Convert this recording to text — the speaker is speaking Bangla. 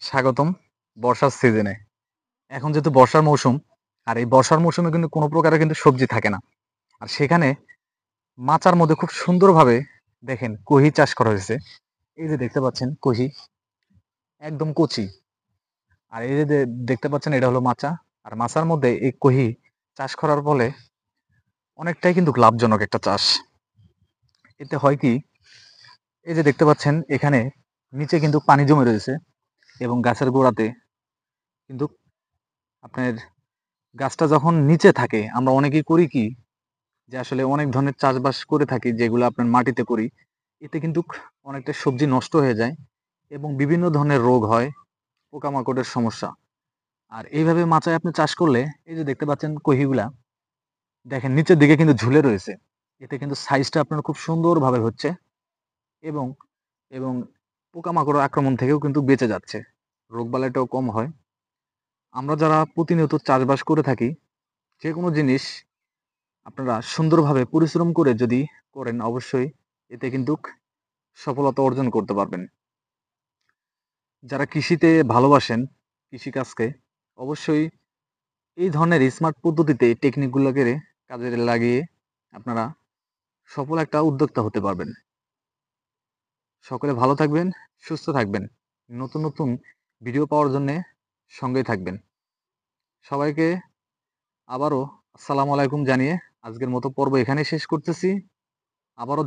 স্বাগতম বর্ষার সিজনে। এখন যেহেতু বর্ষার মৌসুম, আর এই বর্ষার মৌসুমে কিন্তু কোনো প্রকারের কিন্তু সবজি থাকে না। আর সেখানে মাচার মধ্যে খুব সুন্দরভাবে দেখেন কহি চাষ করা হয়েছে। এই যে দেখতে পাচ্ছেন কহি একদম কচি। আর এই যে দেখতে পাচ্ছেন এটা হলো মাচা। আর মাচার মধ্যে এই কহি চাষ করার ফলে অনেকটাই কিন্তু লাভজনক একটা চাষ। এতে হয় কি, এই যে দেখতে পাচ্ছেন এখানে নিচে কিন্তু পানি জমে রয়েছে এবং গাছের গোড়াতে কিন্তু আপনার গাছটা যখন নিচে থাকে আমরা অনেকেই করি কি যে আসলে অনেক ধরনের চাষবাস করে থাকি যেগুলো আপনার মাটিতে করি। এতে কিন্তু অনেকটা সবজি নষ্ট হয়ে যায় এবং বিভিন্ন ধরনের রোগ হয়, পোকামাকড়ের সমস্যা। আর এইভাবে মাচায় আপনি চাষ করলে এই যে দেখতে পাচ্ছেন কহিগুলা দেখেন নিচের দিকে কিন্তু ঝুলে রয়েছে। এতে কিন্তু সাইজটা আপনার খুব সুন্দরভাবে হচ্ছে এবং এবং পোকামাকড়ের আক্রমণ থেকেও কিন্তু বেঁচে যাচ্ছে। রোগবালাইটাও কম হয়। আমরা যারা প্রতিনিয়ত চাষবাস করে থাকি, যেকোনো জিনিস আপনারা সুন্দরভাবে পরিশ্রম করে যদি করেন অবশ্যই এতে কিন্তু সফলতা অর্জন করতে পারবেন। যারা কৃষিতে ভালোবাসেন কৃষিকাজকে অবশ্যই এই ধরনের স্মার্ট পদ্ধতিতে টেকনিকগুলোকে কাজে লাগিয়ে আপনারা সফল একটা উদ্যোক্তা হতে পারবেন। সকলে ভালো থাকবেন, সুস্থ থাকবেন। নতুন নতুন ভিডিও পাওয়ার জন্য সঙ্গেই থাকবেন। সবাইকে আবারও আসসালামু আলাইকুম জানিয়ে আজকের মতো পর্ব এখানেই শেষ করতেছি। আবারও